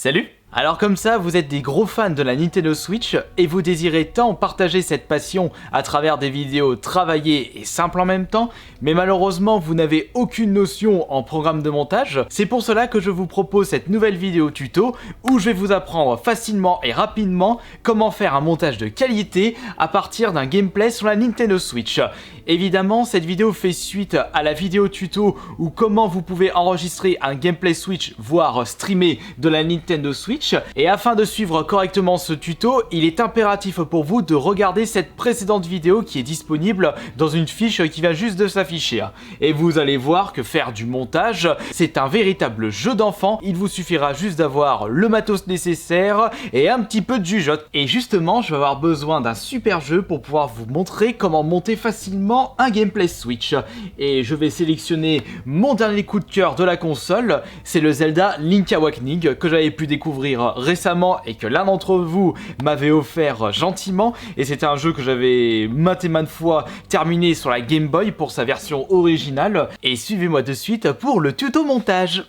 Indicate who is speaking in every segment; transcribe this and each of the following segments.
Speaker 1: Salut! Alors comme ça, vous êtes des gros fans de la Nintendo Switch et vous désirez tant partager cette passion à travers des vidéos travaillées et simples en même temps, mais malheureusement vous n'avez aucune notion en programme de montage. C'est pour cela que je vous propose cette nouvelle vidéo tuto où je vais vous apprendre facilement et rapidement comment faire un montage de qualité à partir d'un gameplay sur la Nintendo Switch. Évidemment, cette vidéo fait suite à la vidéo tuto où comment vous pouvez enregistrer un gameplay Switch, voire streamer de la Nintendo Switch. Et afin de suivre correctement ce tuto, il est impératif pour vous de regarder cette précédente vidéo qui est disponible dans une fiche qui vient juste de s'afficher. Et vous allez voir que faire du montage, c'est un véritable jeu d'enfant. Il vous suffira juste d'avoir le matos nécessaire et un petit peu de jugeote. Et justement, je vais avoir besoin d'un super jeu pour pouvoir vous montrer comment monter facilement un gameplay Switch. Et je vais sélectionner mon dernier coup de cœur de la console, c'est le Zelda Link's Awakening que j'avais pu découvrir récemment et que l'un d'entre vous m'avait offert gentiment, et c'était un jeu que j'avais maintes et maintes fois terminé sur la Game Boy pour sa version originale. Et suivez-moi de suite pour le tuto montage.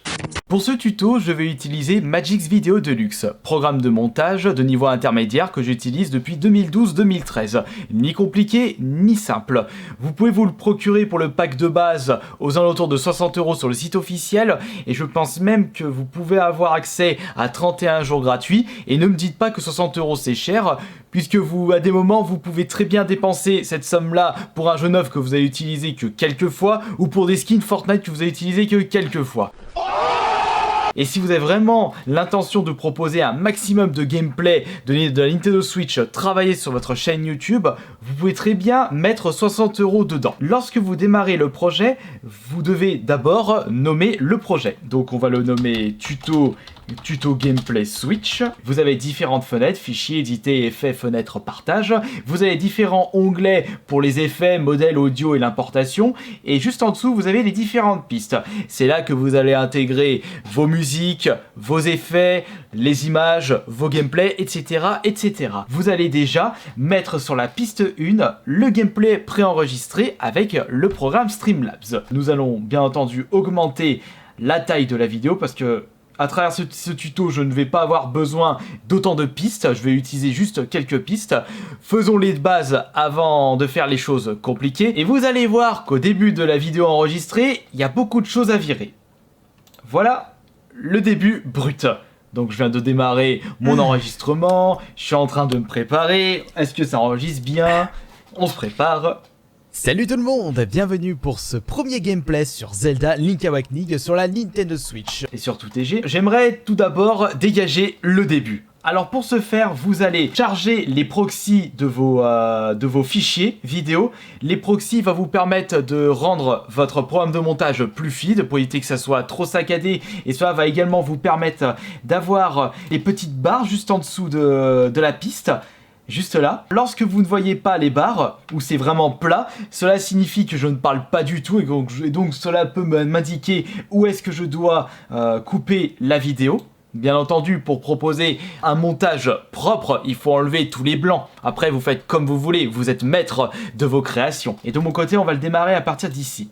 Speaker 1: Pour ce tuto, je vais utiliser Magix Video Deluxe, programme de montage de niveau intermédiaire que j'utilise depuis 2012-2013. Ni compliqué, ni simple. Vous pouvez vous le procurer pour le pack de base aux alentours de 60 € sur le site officiel, et je pense même que vous pouvez avoir accès à 31 jours gratuits, et ne me dites pas que 60 € c'est cher, puisque vous, à des moments, vous pouvez très bien dépenser cette somme-là pour un jeu neuf que vous avez utilisé que quelques fois, ou pour des skins Fortnite que vous avez utilisé que quelques fois. Et si vous avez vraiment l'intention de proposer un maximum de gameplay de la Nintendo Switch travaillé sur votre chaîne YouTube, vous pouvez très bien mettre 60 € dedans. Lorsque vous démarrez le projet, vous devez d'abord nommer le projet. Donc on va le nommer Tuto Gameplay Switch. Vous avez différentes fenêtres, fichiers, éditer, effets, fenêtres, partage. Vous avez différents onglets pour les effets, modèles, audio et l'importation. Et juste en dessous, vous avez les différentes pistes. C'est là que vous allez intégrer vos musiques, vos effets, les images, vos gameplays, etc., etc. Vous allez déjà mettre sur la piste 1 le gameplay préenregistré avec le programme Streamlabs. Nous allons bien entendu augmenter la taille de la vidéo parce que à travers ce tuto, je ne vais pas avoir besoin d'autant de pistes, je vais utiliser juste quelques pistes. Faisons les bases avant de faire les choses compliquées. Et vous allez voir qu'au début de la vidéo enregistrée, il y a beaucoup de choses à virer. Voilà le début brut. Donc je viens de démarrer mon enregistrement, je suis en train de me préparer. Est-ce que ça enregistre bien? On se prépare.
Speaker 2: Salut tout le monde, bienvenue pour ce premier gameplay sur Zelda Link's Awakening sur la Nintendo Switch.
Speaker 1: Et sur tout TG, j'aimerais tout d'abord dégager le début. Alors pour ce faire, vous allez charger les proxys de vos fichiers vidéo. Les proxys vont vous permettre de rendre votre programme de montage plus fluide pour éviter que ça soit trop saccadé. Et cela va également vous permettre d'avoir les petites barres juste en dessous de la piste. Juste là. Lorsque vous ne voyez pas les barres, où c'est vraiment plat, cela signifie que je ne parle pas du tout et donc cela peut m'indiquer où est-ce que je dois couper la vidéo. Bien entendu, pour proposer un montage propre, il faut enlever tous les blancs. Après, vous faites comme vous voulez, vous êtes maître de vos créations. Et de mon côté, on va le démarrer à partir d'ici.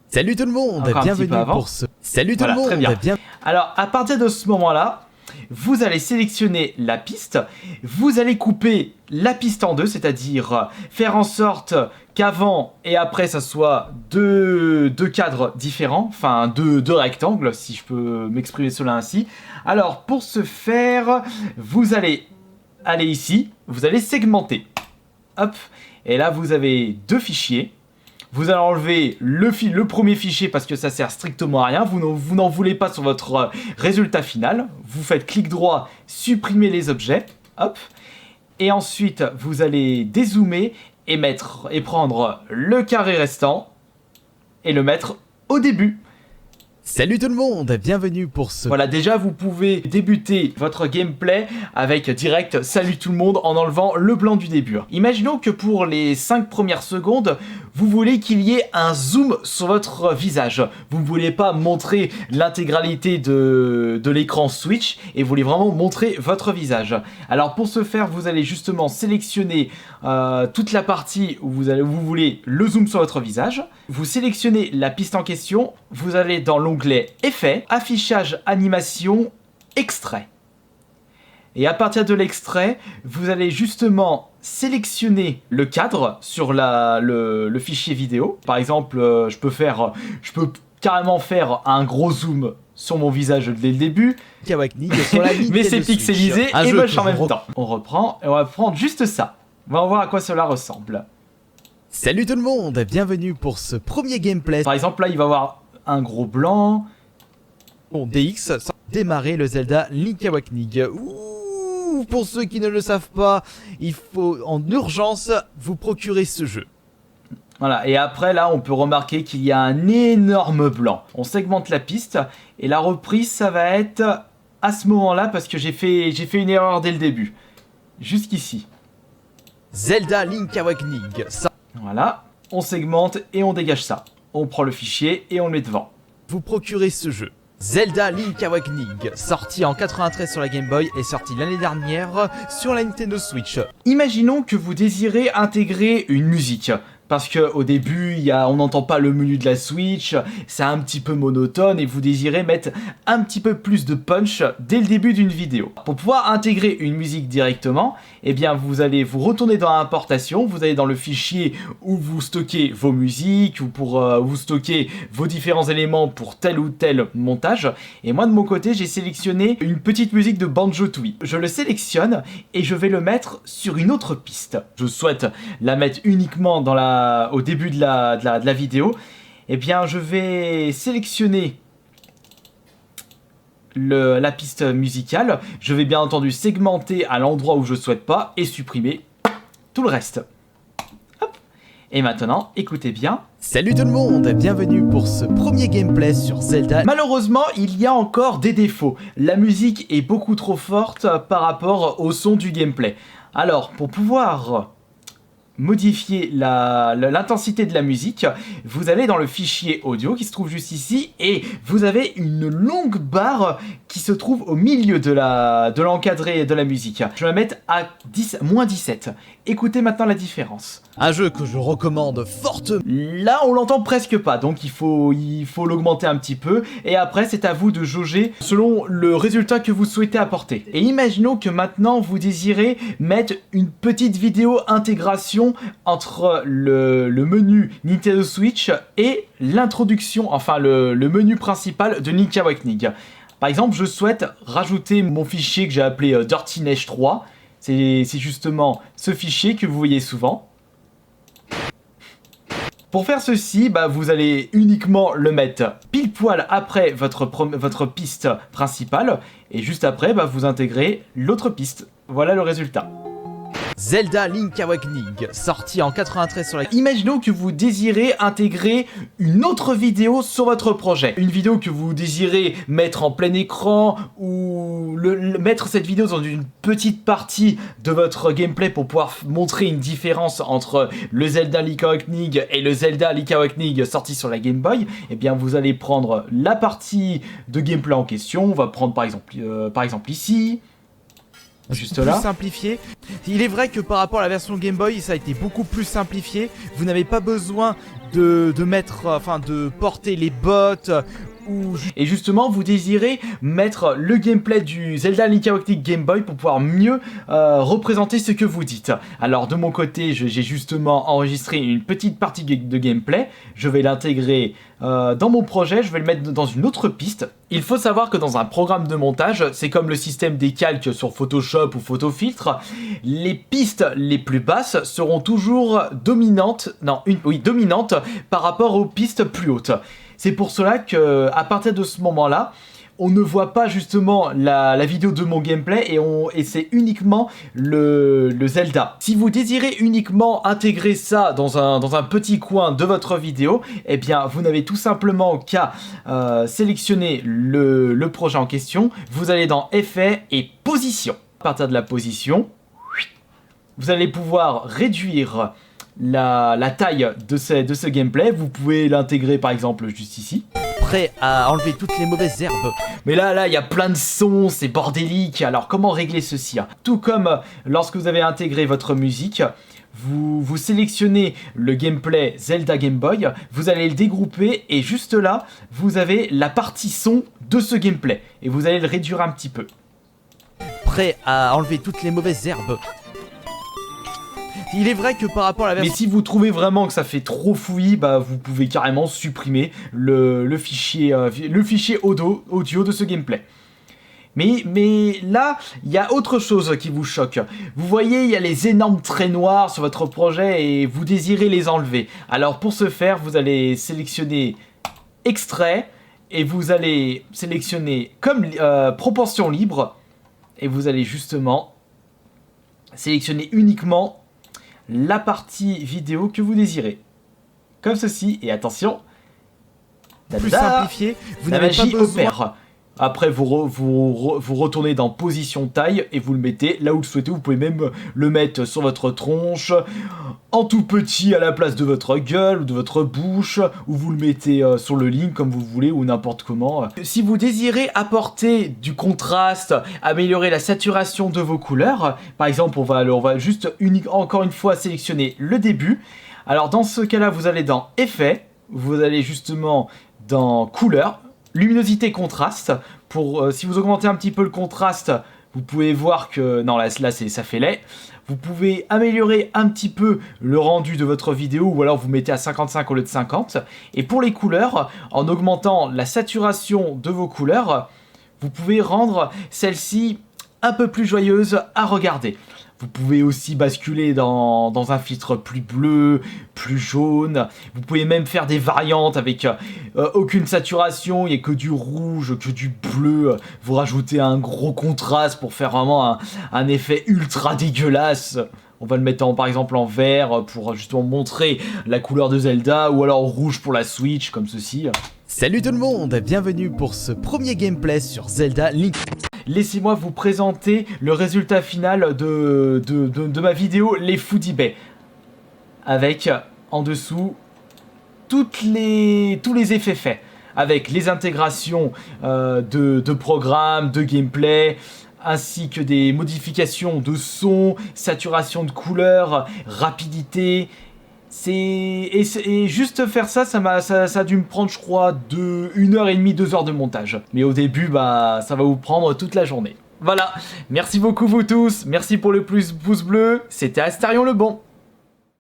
Speaker 2: Salut tout le monde, bienvenue pour ce... Salut tout le monde,
Speaker 1: très bien. Alors, à partir de ce moment-là, vous allez sélectionner la piste, vous allez couper la piste en deux, c'est-à-dire faire en sorte qu'avant et après ça soit deux cadres différents, enfin deux rectangles, si je peux m'exprimer cela ainsi. Alors pour ce faire, vous allez aller ici, vous allez segmenter, hop, et là vous avez deux fichiers. Vous allez enlever le premier fichier parce que ça sert strictement à rien. Vous n'en voulez pas sur votre résultat final. Vous faites clic droit, supprimer les objets. Hop. Et ensuite, vous allez dézoomer et prendre le carré restant et le mettre au début.
Speaker 2: Salut tout le monde, bienvenue pour ce...
Speaker 1: Voilà, déjà vous pouvez débuter votre gameplay avec direct salut tout le monde en enlevant le blanc du début. Imaginons que pour les 5 premières secondes, vous voulez qu'il y ait un zoom sur votre visage. Vous ne voulez pas montrer l'intégralité de l'écran Switch et vous voulez vraiment montrer votre visage. Alors pour ce faire, vous allez justement sélectionner toute la partie où vous voulez le zoom sur votre visage. Vous sélectionnez la piste en question, vous allez dans l'onglet Effets, Affichage, Animation, Extrait. Et à partir de l'extrait, vous allez justement sélectionner le cadre sur le fichier vidéo. Par exemple, je peux carrément faire un gros zoom sur mon visage dès le début. Mais c'est pixelisé et moche en même temps. On reprend et on va prendre juste ça. On va voir à quoi cela ressemble.
Speaker 2: Salut tout le monde, bienvenue pour ce premier gameplay.
Speaker 1: Par exemple, là, il va y avoir un gros blanc.
Speaker 2: Bon, DX, démarrer le Zelda Link Awakening. Ouh, pour ceux qui ne le savent pas, il faut en urgence vous procurer ce jeu.
Speaker 1: Voilà, et après là on peut remarquer qu'il y a un énorme blanc. On segmente la piste et la reprise ça va être à ce moment là parce que j'ai fait une erreur dès le début. Jusqu'ici.
Speaker 2: Zelda Link Awakening. Ça.
Speaker 1: Voilà, on segmente et on dégage ça. On prend le fichier et on le met devant.
Speaker 2: Vous procurez ce jeu. Zelda Link Awakening, sorti en 93 sur la Game Boy et sorti l'année dernière sur la Nintendo Switch.
Speaker 1: Imaginons que vous désirez intégrer une musique. Parce qu'au début, on n'entend pas le menu de la Switch, c'est un petit peu monotone et vous désirez mettre un petit peu plus de punch dès le début d'une vidéo. Pour pouvoir intégrer une musique directement, eh bien vous allez vous retourner dans l'importation, vous allez dans le fichier où vous stockez vos musiques ou pour vous stocker vos différents éléments pour tel ou tel montage. Et moi de mon côté, j'ai sélectionné une petite musique de Banjo-Tooie. Je le sélectionne et je vais le mettre sur une autre piste. Je souhaite la mettre uniquement au début de la vidéo. Eh bien je vais sélectionner la piste musicale, je vais bien entendu segmenter à l'endroit où je souhaite pas et supprimer tout le reste. Hop. Et maintenant, écoutez bien.
Speaker 2: Salut tout le monde, bienvenue pour ce premier gameplay sur Zelda.
Speaker 1: Malheureusement, il y a encore des défauts. La musique est beaucoup trop forte par rapport au son du gameplay. Alors, pour pouvoir modifier l'intensité de la musique, vous allez dans le fichier audio qui se trouve juste ici et vous avez une longue barre qui se trouve au milieu de l'encadré de la musique. Je vais la mettre à moins 17. Écoutez maintenant la différence.
Speaker 2: Un jeu que je recommande fortement.
Speaker 1: Là, on l'entend presque pas, donc il faut l'augmenter un petit peu. Et après, c'est à vous de jauger selon le résultat que vous souhaitez apporter. Et imaginons que maintenant, vous désirez mettre une petite vidéo intégration entre le menu Nintendo Switch et l'introduction, enfin le menu principal de Link Awakening. Par exemple, je souhaite rajouter mon fichier que j'ai appelé Dirty Neige 3. C'est justement ce fichier que vous voyez souvent. Pour faire ceci, vous allez uniquement le mettre pile poil après votre piste principale et juste après, vous intégrez l'autre piste. Voilà le résultat.
Speaker 2: Zelda Link Awakening, sorti en 93 sur la...
Speaker 1: Imaginons que vous désirez intégrer une autre vidéo sur votre projet. Une vidéo que vous désirez mettre en plein écran ou mettre cette vidéo dans une petite partie de votre gameplay pour pouvoir montrer une différence entre le Zelda Link Awakening et le Zelda Link Awakening sorti sur la Game Boy. Eh bien, vous allez prendre la partie de gameplay en question. On va prendre par exemple ici. Juste là.
Speaker 2: Plus simplifié. Il est vrai que par rapport à la version Game Boy, ça a été beaucoup plus simplifié. Vous n'avez pas besoin de porter les bots
Speaker 1: Et justement, vous désirez mettre le gameplay du Zelda Link Awakening Game Boy pour pouvoir mieux représenter ce que vous dites. Alors de mon côté, j'ai justement enregistré une petite partie de gameplay. Je vais l'intégrer dans mon projet, je vais le mettre dans une autre piste. Il faut savoir que dans un programme de montage, c'est comme le système des calques sur Photoshop ou Photofiltre, les pistes les plus basses seront toujours dominantes par rapport aux pistes plus hautes. C'est pour cela que, à partir de ce moment-là, on ne voit pas justement la vidéo de mon gameplay et c'est uniquement le Zelda. Si vous désirez uniquement intégrer ça dans un petit coin de votre vidéo, eh bien vous n'avez tout simplement qu'à sélectionner le projet en question. Vous allez dans Effets et Position. À partir de la position, vous allez pouvoir réduire la taille de ce gameplay. Vous pouvez l'intégrer par exemple juste ici.
Speaker 2: Prêt à enlever toutes les mauvaises herbes.
Speaker 1: Mais là, il y a plein de sons, c'est bordélique. Alors comment régler ceci? Tout comme lorsque vous avez intégré votre musique, vous sélectionnez le gameplay Zelda Game Boy, vous allez le dégrouper et juste là, vous avez la partie son de ce gameplay. Et vous allez le réduire un petit peu.
Speaker 2: prêt à enlever toutes les mauvaises herbes. Il est vrai que par rapport à la
Speaker 1: Mais
Speaker 2: version...
Speaker 1: si vous trouvez vraiment que ça fait trop fouillis, bah vous pouvez carrément supprimer le fichier audio de ce gameplay. Mais là, il y a autre chose qui vous choque. Vous voyez, il y a les énormes traits noirs sur votre projet et vous désirez les enlever. Alors pour ce faire, vous allez sélectionner Extrait et vous allez sélectionner comme proportion libre et vous allez justement sélectionner uniquement la partie vidéo que vous désirez. Comme ceci, et attention,
Speaker 2: plus simplifié, vous
Speaker 1: la
Speaker 2: n'avez pas
Speaker 1: magie
Speaker 2: besoin...
Speaker 1: opère. Après, vous retournez dans position taille et vous le mettez là où vous le souhaitez. Vous pouvez même le mettre sur votre tronche, en tout petit à la place de votre gueule ou de votre bouche, ou vous le mettez sur le ligne comme vous voulez ou n'importe comment. Si vous désirez apporter du contraste, améliorer la saturation de vos couleurs, par exemple, on va juste encore une fois sélectionner le début. Alors dans ce cas-là, vous allez dans Effets, vous allez justement dans Couleurs, luminosité contraste. Pour si vous augmentez un petit peu le contraste, vous pouvez voir que non là ça fait laid. Vous pouvez améliorer un petit peu le rendu de votre vidéo ou alors vous mettez à 55 au lieu de 50. Et pour les couleurs, en augmentant la saturation de vos couleurs, vous pouvez rendre celle-ci un peu plus joyeuse à regarder. Vous pouvez aussi basculer dans un filtre plus bleu, plus jaune. Vous pouvez même faire des variantes avec aucune saturation, il n'y a que du rouge, que du bleu. Vous rajoutez un gros contraste pour faire vraiment un effet ultra dégueulasse. On va le mettre par exemple en vert pour justement montrer la couleur de Zelda, ou alors rouge pour la Switch, comme ceci.
Speaker 2: Salut tout le monde, bienvenue pour ce premier gameplay sur Zelda Link.
Speaker 1: Laissez-moi vous présenter le résultat final de ma vidéo Les Foodie Bay. Avec, en dessous, tous les effets faits. Avec les intégrations de programmes, de gameplay, ainsi que des modifications de son, saturation de couleurs, rapidité... Et juste faire ça a dû me prendre, je crois, 1h30, 2 heures de montage. Mais au début, bah, ça va vous prendre toute la journée. Voilà, merci beaucoup vous tous, merci pour le pouce bleu, c'était Astarion le Bon.